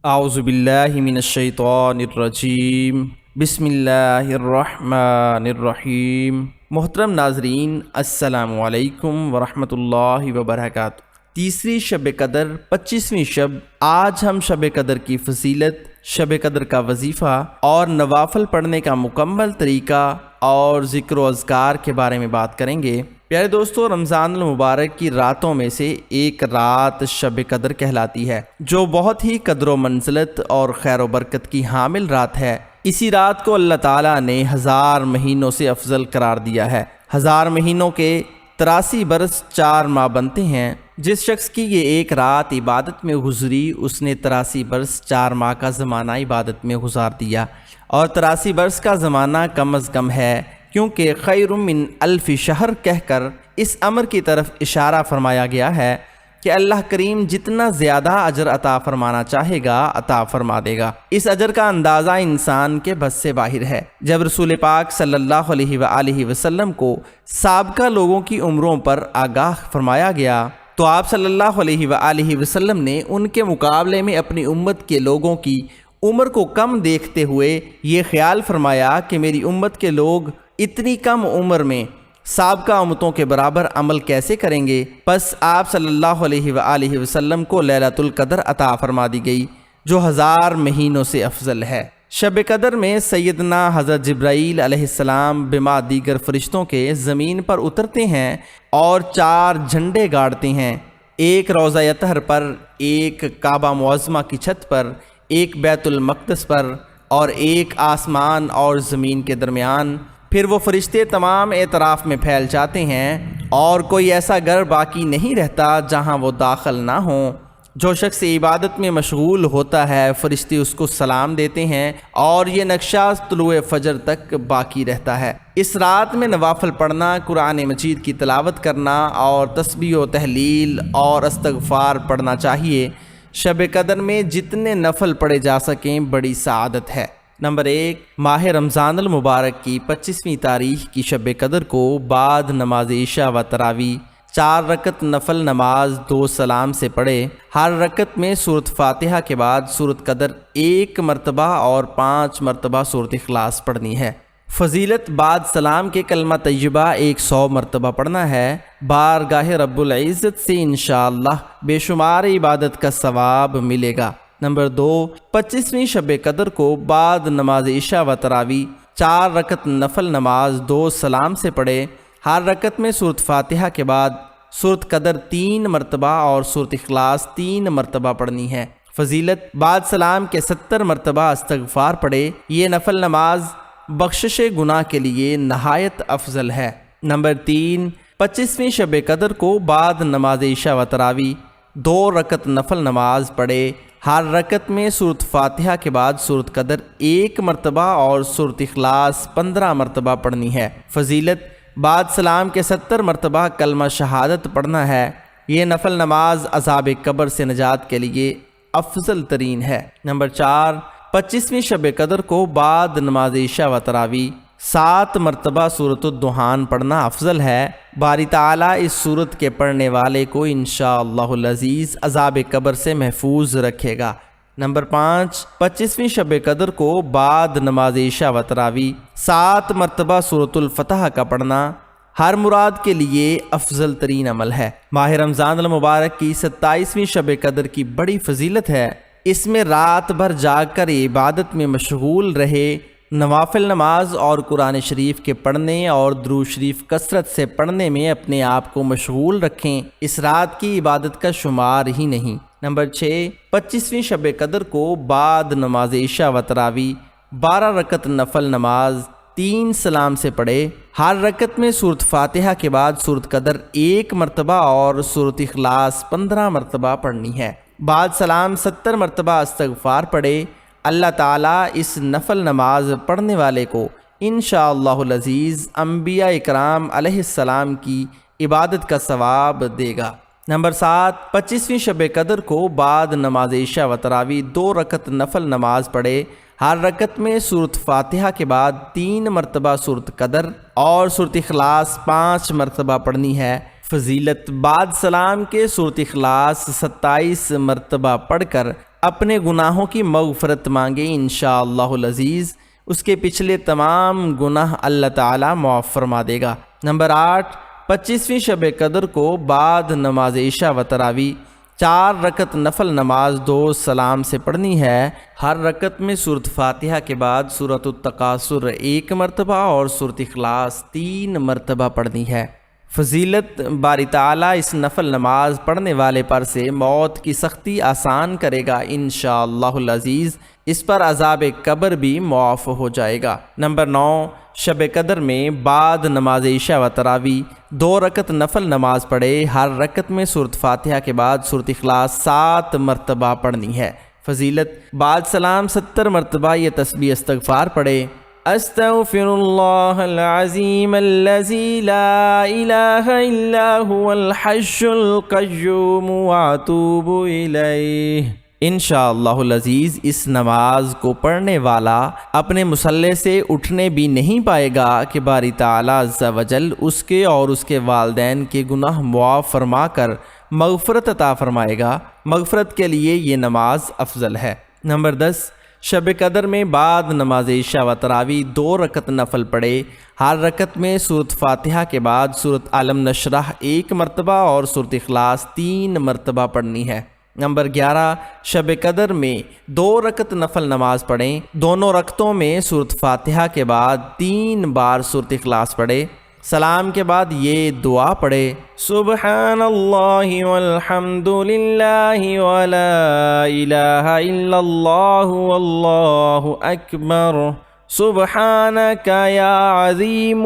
اعوذ باللہ من الشیطان الرجیم بسم اللہ الرحمن الرحیم۔ محترم ناظرین، السلام علیکم ورحمۃ اللہ وبرکاتہ۔ تیسری شب قدر 25ویں شب۔ آج ہم شب قدر کی فضیلت، شب قدر کا وظیفہ اور نوافل پڑھنے کا مکمل طریقہ اور ذکر و اذکار کے بارے میں بات کریں گے۔ پیارے دوستو، رمضان المبارک کی راتوں میں سے ایک رات شب قدر کہلاتی ہے، جو بہت ہی قدر و منزلت اور خیر و برکت کی حامل رات ہے۔ اسی رات کو اللہ تعالیٰ نے 1000 مہینوں سے افضل قرار دیا ہے۔ 1000 مہینوں کے 83 برس 4 ماہ بنتے ہیں۔ جس شخص کی یہ ایک رات عبادت میں گزری، اس نے 83 برس 4 ماہ کا زمانہ عبادت میں گزار دیا، اور 83 برس کا زمانہ کم از کم ہے، کیونکہ خیر من الف شہر کہہ کر اس امر کی طرف اشارہ فرمایا گیا ہے کہ اللہ کریم جتنا زیادہ اجر عطا فرمانا چاہے گا عطا فرما دے گا۔ اس اجر کا اندازہ انسان کے بس سے باہر ہے۔ جب رسول پاک صلی اللہ علیہ وآلہ وسلم کو سابقہ لوگوں کی عمروں پر آگاہ فرمایا گیا، تو آپ صلی اللہ علیہ وآلہ وسلم نے ان کے مقابلے میں اپنی امت کے لوگوں کی عمر کو کم دیکھتے ہوئے یہ خیال فرمایا کہ میری امت کے لوگ اتنی کم عمر میں سابقہ امتوں کے برابر عمل کیسے کریں گے؟ پس آپ صلی اللہ علیہ وآلہ وسلم کو لیلۃ القدر عطا فرما دی گئی، جو 1000 مہینوں سے افضل ہے۔ شب قدر میں سیدنا حضرت جبرائیل علیہ السلام بما دیگر فرشتوں کے زمین پر اترتے ہیں اور 4 جھنڈے گاڑتے ہیں، ایک روضہ اطہر پر، ایک کعبہ معظمہ کی چھت پر، ایک بیت المقدس پر، اور ایک آسمان اور زمین کے درمیان۔ پھر وہ فرشتے تمام اطراف میں پھیل جاتے ہیں، اور کوئی ایسا گھر باقی نہیں رہتا جہاں وہ داخل نہ ہوں۔ جو شخص عبادت میں مشغول ہوتا ہے، فرشتے اس کو سلام دیتے ہیں، اور یہ نقشہ طلوع فجر تک باقی رہتا ہے۔ اس رات میں نوافل پڑھنا، قرآن مجید کی تلاوت کرنا، اور تسبیح و تحلیل اور استغفار پڑھنا چاہیے۔ شب قدر میں جتنے نفل پڑھے جا سکیں بڑی سعادت ہے۔ نمبر 1، ماہ رمضان المبارک کی 25ویں تاریخ کی شب قدر کو بعد نماز عشاء و تراویح 4 رکعت نفل نماز 2 سلام سے پڑھے۔ ہر رکعت میں سورۃ فاتحہ کے بعد سورۃ قدر 1 مرتبہ اور 5 مرتبہ سورۃ اخلاص پڑھنی ہے۔ فضیلت: بعد سلام کے کلمہ طیبہ 100 مرتبہ پڑھنا ہے۔ بارگاہ رب العزت سے انشاءاللہ بے شمار عبادت کا ثواب ملے گا۔ نمبر 2، 25ویں شب قدر کو بعد نماز عشاء و تراویح 4 رکعت نفل نماز 2 سلام سے پڑھے۔ ہر رکعت میں سورۃ فاتحہ کے بعد سورۃ قدر 3 مرتبہ اور سورۃ اخلاص 3 مرتبہ پڑھنی ہے۔ فضیلت: بعد سلام کے 70 مرتبہ استغفار پڑھے۔ یہ نفل نماز بخشش گناہ کے لیے نہایت افضل ہے۔ نمبر 3، 25ویں شب قدر کو بعد نماز عشاء و تراویح 2 رکعت نفل نماز پڑھے۔ ہر رکعت میں سورۃ فاتحہ کے بعد سورۃ قدر 1 مرتبہ اور سورۃ اخلاص 15 مرتبہ پڑھنی ہے۔ فضیلت: بعد سلام کے 70 مرتبہ کلمہ شہادت پڑھنا ہے۔ یہ نفل نماز عذاب قبر سے نجات کے لیے افضل ترین ہے۔ نمبر 4، 25ویں شب قدر کو بعد نماز عشاء و تراویح 7 مرتبہ سورۃ الدخان پڑھنا افضل ہے۔ باری تعالیٰ اس سورت کے پڑھنے والے کو انشاءاللہ العزیز عذاب قبر سے محفوظ رکھے گا۔ نمبر 5، 25ویں شب قدر کو بعد نماز عشاء و تراویح 7 مرتبہ سورۃ الفتح کا پڑھنا ہر مراد کے لیے افضل ترین عمل ہے۔ ماہ رمضان المبارک کی 27ویں شب قدر کی بڑی فضیلت ہے۔ اس میں رات بھر جاگ کر عبادت میں مشغول رہے، نوافل نماز اور قرآن شریف کے پڑھنے اور درود شریف کثرت سے پڑھنے میں اپنے آپ کو مشغول رکھیں۔ اس رات کی عبادت کا شمار ہی نہیں۔ نمبر 6، 25ویں شب قدر کو بعد نماز عشاء و تراویح 12 رکعت نفل نماز 3 سلام سے پڑھے۔ ہر رکعت میں سورۃ فاتحہ کے بعد سورۃ قدر 1 مرتبہ اور سورۃ اخلاص 15 مرتبہ پڑھنی ہے۔ بعد سلام 70 مرتبہ استغفار پڑھے۔ اللہ تعالیٰ اس نفل نماز پڑھنے والے کو انشاءاللہ العزیز انبیاء اکرام علیہ السلام کی عبادت کا ثواب دے گا۔ نمبر 7، 25ویں شب قدر کو بعد نماز عشاء و تراویح 2 رکعت نفل نماز پڑھے۔ ہر رکعت میں سورۃ فاتحہ کے بعد 3 مرتبہ سورۃ قدر اور سورۃ اخلاص 5 مرتبہ پڑھنی ہے۔ فضیلت: بعد سلام کے سورۃ اخلاص 27 مرتبہ پڑھ کر اپنے گناہوں کی مغفرت مانگے، انشاءاللہ العزیز اس کے پچھلے تمام گناہ اللہ تعالیٰ معاف فرما دے گا۔ نمبر 8، 25ویں شب قدر کو بعد نماز عشاء و تراویح 4 رکعت نفل نماز 2 سلام سے پڑھنی ہے۔ ہر رکعت میں سورۃ فاتحہ کے بعد سورۃ التکاثر 1 مرتبہ اور سورۃ اخلاص 3 مرتبہ پڑھنی ہے۔ فضیلت: باری تعالیٰ اس نفل نماز پڑھنے والے پر سے موت کی سختی آسان کرے گا انشاءاللہ العزیز، اس پر عذاب قبر بھی معاف ہو جائے گا۔ نمبر 9، شب قدر میں بعد نماز عشاء و تراویح 2 رکعت نفل نماز پڑھے، ہر رکعت میں سورۃ فاتحہ کے بعد سورۃ اخلاص 7 مرتبہ پڑھنی ہے۔ فضیلت: بعد سلام 70 مرتبہ یہ تسبیح استغفار پڑھے۔ استغفر اللہ العظیم الذی لا الہ الا هو الحی القیوم واتوب الیہ۔ انشاءاللہ العزیز اس نماز کو پڑھنے والا اپنے مصلی سے اٹھنے بھی نہیں پائے گا کہ باری تعالیٰ عز و جل اس کے اور اس کے والدین کے گناہ معاف فرما کر مغفرت عطا فرمائے گا۔ مغفرت کے لیے یہ نماز افضل ہے۔ نمبر 10، شب قدر میں بعد نماز عشاء و تراویح 2 رکعت نفل پڑھے، ہر رکعت میں سورۃ فاتحہ کے بعد سورۃ عالم نشرح 1 مرتبہ اور سورۃ اخلاص 3 مرتبہ پڑھنی ہے۔ نمبر 11، شب قدر میں 2 رکعت نفل نماز پڑھیں، دونوں رکعتوں میں سورۃ فاتحہ کے بعد 3 بار سورۃ اخلاص پڑھے۔ سلام کے بعد یہ دعا پڑھے: سبحان اللہ والحمد للہ ولا الہ الا اللہ واللہ اکبر، سبحانک یا عظیم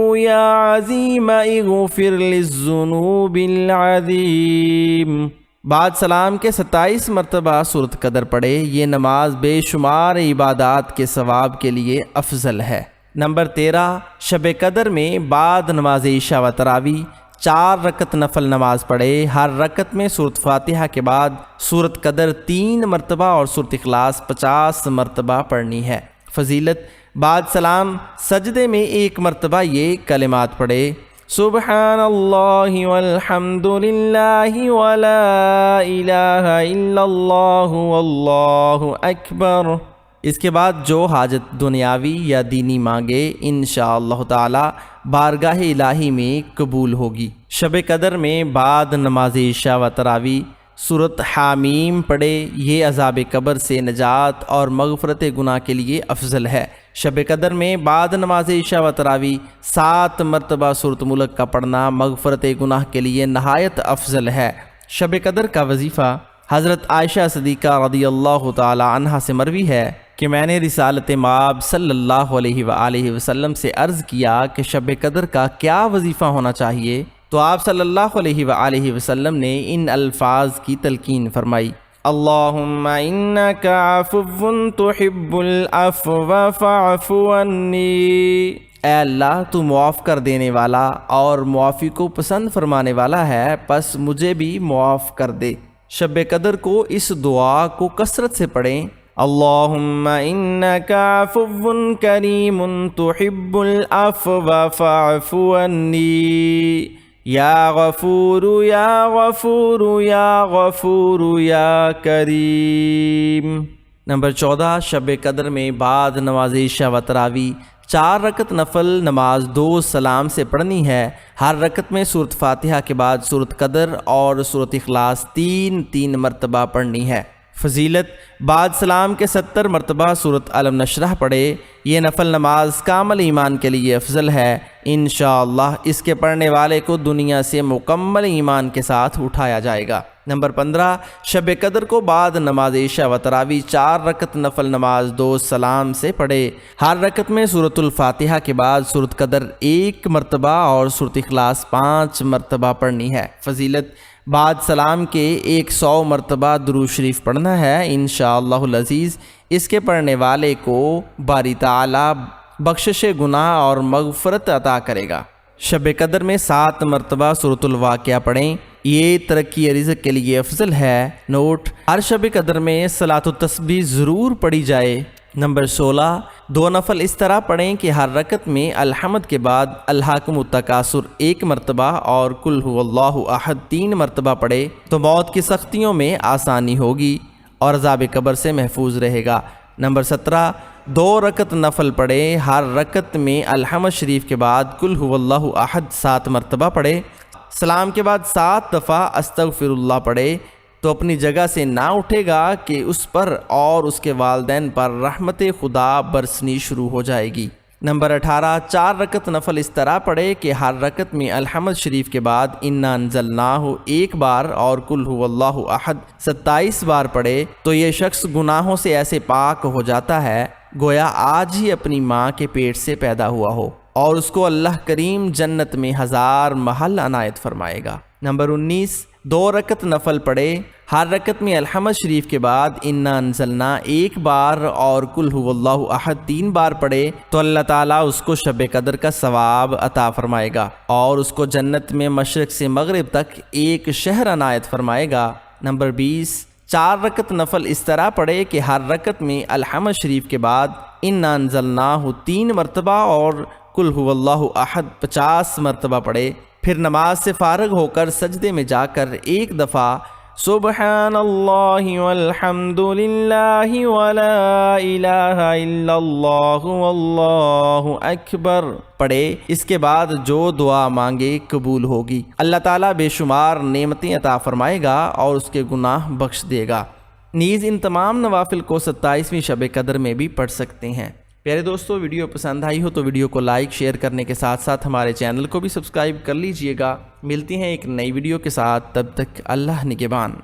اغفر للذنوب العظیم۔ بعد سلام کے 27 مرتبہ سورۃ قدر پڑھے، یہ نماز بے شمار عبادات کے ثواب کے لیے افضل ہے۔ نمبر 13، شب قدر میں بعد نماز عشاء و تراویح 4 رکعت نفل نماز پڑھے، ہر رکعت میں سورۃ فاتحہ کے بعد سورۃ قدر 3 مرتبہ اور سورۃ اخلاص 50 مرتبہ پڑھنی ہے۔ فضیلت: بعد سلام سجدے میں 1 مرتبہ یہ کلمات پڑھے: سبحان اللہ والحمد للہ ولا الہ الا اللہ واللہ اکبر۔ اس کے بعد جو حاجت دنیاوی یا دینی مانگے انشاءاللہ تعالی بارگاہ الہی میں قبول ہوگی۔ شب قدر میں بعد نماز عشاء و تراویح سورۃ حامیم پڑھے، یہ عذاب قبر سے نجات اور مغفرت گناہ کے لیے افضل ہے۔ شب قدر میں بعد نماز عشاء و تراویح 7 مرتبہ سورۃ ملک کا پڑھنا مغفرت گناہ کے لیے نہایت افضل ہے۔ شب قدر کا وظیفہ حضرت عائشہ صدیقہ رضی اللہ تعالی عنہا سے مروی ہے کہ میں نے رسالت مآب صلی اللہ علیہ وآلہ وسلم سے عرض کیا کہ شب قدر کا کیا وظیفہ ہونا چاہیے، تو آپ صلی اللہ علیہ وآلہ وسلم نے ان الفاظ کی تلقین فرمائی: اللہم انک عفو تحب العفو فاعف عنی۔ اے اللہ تو معاف کر دینے والا اور معافی کو پسند فرمانے والا ہے، پس مجھے بھی معاف کر دے۔ شب قدر کو اس دعا کو کثرت سے پڑھیں: اللہم انک عفو کریم تحب العفو فاعف عنی، یا غفور یا غفور یا غفور یا کریم۔ نمبر 14، شب قدر میں بعد نماز عشاء و تراویح 4 رکعت نفل نماز 2 سلام سے پڑھنی ہے، ہر رکعت میں سورۃ فاتحہ کے بعد سورۃ قدر اور سورۃ اخلاص 3 مرتبہ پڑھنی ہے۔ فضیلت: بعد سلام کے 70 مرتبہ سورۃ عالم نشرح پڑھے، یہ نفل نماز کامل ایمان کے لیے افضل ہے۔ انشاءاللہ اس کے پڑھنے والے کو دنیا سے مکمل ایمان کے ساتھ اٹھایا جائے گا۔ نمبر 15، شب قدر کو بعد نماز عشاء و تراویح 4 رکعت نفل نماز 2 سلام سے پڑھے، ہر رکعت میں سورۃ الفاتحہ کے بعد سورۃ قدر 1 مرتبہ اور سورۃ اخلاص 5 مرتبہ پڑھنی ہے۔ فضیلت: بعد سلام کے 100 مرتبہ درود شریف پڑھنا ہے، انشاءاللہ العزیز اس کے پڑھنے والے کو باری تعالی بخشش گناہ اور مغفرت عطا کرے گا۔ شب قدر میں 7 مرتبہ سورۃ الواقعہ پڑھیں، یہ ترقی رزق کے لیے افضل ہے۔ نوٹ: ہر شب قدر میں صلاۃ التسبیح ضرور پڑھی جائے۔ نمبر 16، 2 نفل اس طرح پڑھیں کہ ہر رکعت میں الحمد کے بعد الہاکم التکاثر 1 مرتبہ اور قل هو اللہ احد 3 مرتبہ پڑھے تو موت کی سختیوں میں آسانی ہوگی۔ اور عذاب قبر سے محفوظ رہے گا۔ نمبر 17، 2 رکعت نفل پڑھے، ہر رکعت میں الحمد شریف کے بعد قل هو اللہ احد 7 مرتبہ پڑھے، سلام کے بعد 7 دفعہ استغفر اللہ پڑھے تو اپنی جگہ سے نہ اٹھے گا کہ اس پر اور اس کے والدین پر رحمت خدا برسنی شروع ہو جائے گی۔ نمبر 18، 4 رکعت نفل اس طرح پڑھے کہ ہر رکعت میں الحمد شریف کے بعد انا انزلناہ 1 بار اور قل هو اللہ احد 27 بار پڑھے تو یہ شخص گناہوں سے ایسے پاک ہو جاتا ہے گویا آج ہی اپنی ماں کے پیٹ سے پیدا ہوا ہو، اور اس کو اللہ کریم جنت میں 1000 محل عنایت فرمائے گا۔ نمبر 19، 2 رکعت نفل پڑھے، ہر رکعت میں الحمد شریف کے بعد انا انزلنا 1 بار اور قل هو اللہ احد 3 بار پڑھے تو اللہ تعالیٰ اس کو شب قدر کا ثواب عطا فرمائے گا اور اس کو جنت میں مشرق سے مغرب تک 1 شہر عنایت فرمائے گا۔ نمبر 20، 4 رکعت نفل اس طرح پڑھے کہ ہر رکعت میں الحمد شریف کے بعد انا انزلناہ 3 مرتبہ اور قل هو اللہ احد 50 مرتبہ پڑھے، پھر نماز سے فارغ ہو کر سجدے میں جا کر 1 دفعہ سبحان اللہ والحمد للہ ولا الہ الا اللہ واللہ اکبر پڑھے۔ اس کے بعد جو دعا مانگے قبول ہوگی، اللہ تعالیٰ بے شمار نعمتیں عطا فرمائے گا اور اس کے گناہ بخش دے گا۔ نیز ان تمام نوافل کو 27ویں شب قدر میں بھی پڑھ سکتے ہیں۔ پیارے دوستو، ویڈیو پسند آئی ہو تو ویڈیو کو لائک شیئر کرنے کے ساتھ ساتھ ہمارے چینل کو بھی سبسکرائب کر لیجئے گا۔ ملتے ہیں ایک نئی ویڈیو کے ساتھ، تب تک اللہ نگہبان۔